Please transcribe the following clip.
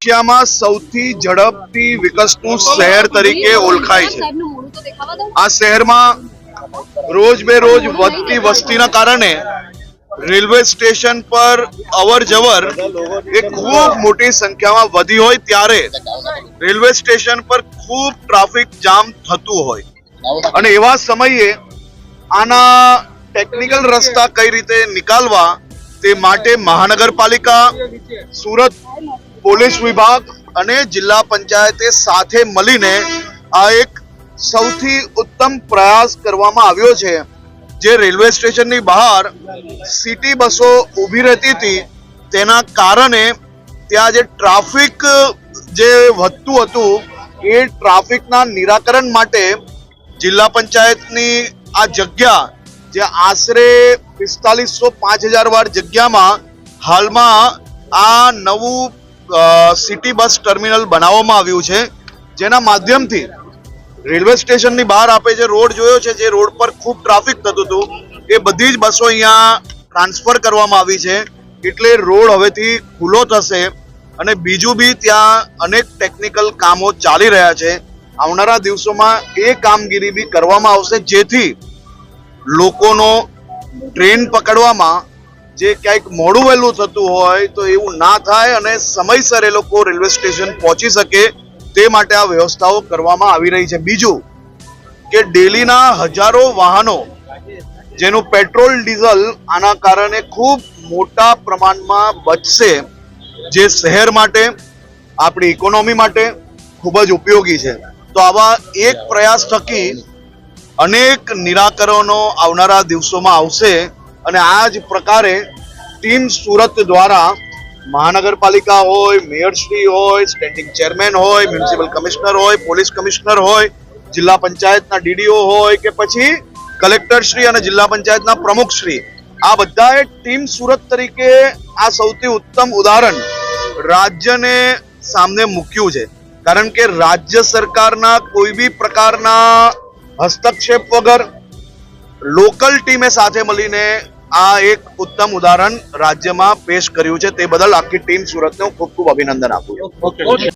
એશિયામાં સૌથી ઝડપથી વિકસતું શહેર તરીકે ઓળખાય છે। આ શહેરમાં રોજ બેરોજ વધતી વસ્તીના કારણે રેલવે સ્ટેશન પર અવર જવર એ ખૂબ મોટી સંખ્યામાં વધી હોય ત્યારે રેલવે સ્ટેશન પર ખૂબ ટ્રાફિક જામ થતું હોય અને એવા સમયે આના ટેકનિકલ રસ્તા કઈ રીતે નિકાલવા તે માટે મહાનગરપાલિકા, સુરત પોલીસ વિભાગ અને જિલ્લા પંચાયતે સાથે મળીને આ એક સૌથી ઉત્તમ પ્રયાસ કરવામાં આવ્યો છે। જે રેલવે સ્ટેશનની બહાર સિટી બસો ઊભી રહેતી હતી તેના કારણે ત્યાં જે ટ્રાફિક જે વધતું હતું એ ટ્રાફિકના નિરાકરણ માટે જિલ્લા પંચાયતની આ જગ્યા જે આશરે 4500-5000 વાર જગ્યામાં હાલમાં આ નવું સિટી બસ ટર્મિનલ બનાવવામાં આવ્યું છે, જેના માધ્યમથી રેલવે સ્ટેશનની બહાર આપે જે રોડ જોયો છે, જે રોડ પર ખૂબ ટ્રાફિક થતું હતું એ બધી જ બસો અહીંયા ટ્રાન્સફર કરવામાં આવી છે, એટલે રોડ હવેથી ખુલ્લો થશે અને બીજું બી ત્યાં અનેક ટેકનિકલ કામો ચાલી રહ્યા છે। આવનારા દિવસોમાં એ કામગીરી બી કરવામાં આવશે જેથી લોકોનો ટ્રેન પકડવામાં જે ક્યાંક મોડું વહેલું થતું હોય તો એવું ના થાય અને સમયસર એ લોકો રેલવે સ્ટેશન પહોંચી શકે તે માટે આ વ્યવસ્થાઓ કરવામાં આવી રહી છે। બીજું કે ડેલીના હજારો વાહનો જેનું પેટ્રોલ ડીઝલ આના કારણે ખૂબ મોટા પ્રમાણમાં બચશે, જે શહેર માટે આપણી ઇકોનોમી માટે ખૂબ જ ઉપયોગી છે। તો આવા એક પ્રયાસ થકી અનેક નિરાકરણો આવનારા દિવસોમાં આવશે અને આ જ પ્રકારે ટીમ સુરત દ્વારા મહાનગરપાલિકા હોય, મેયરશ્રી હોય, સ્ટેન્ડિંગ ચેરમેન હોય, મ્યુનિસિપલ કમિશનર હોય, પોલીસ કમિશનર હોય, જિલ્લા પંચાયતના ડીડીઓ હોય કે પછી કલેક્ટરશ્રી અને જિલ્લા પંચાયતના પ્રમુખશ્રી, આ બધાએ ટીમ સુરત તરીકે આ સૌથી ઉત્તમ ઉદાહરણ રાજ્યને સામે મૂક્યું છે, કારણ કે રાજ્ય સરકારના કોઈ બી પ્રકારના હસ્તક્ષેપ વગર લોકલ ટીમે સાથે મળીને આ એક ઉત્તમ ઉદાહરણ રાજ્યમાં પેશ કર્યું છે। તે બદલ આખી ટીમ સુરતને હું ખૂબ ખૂબ અભિનંદન આપું છું।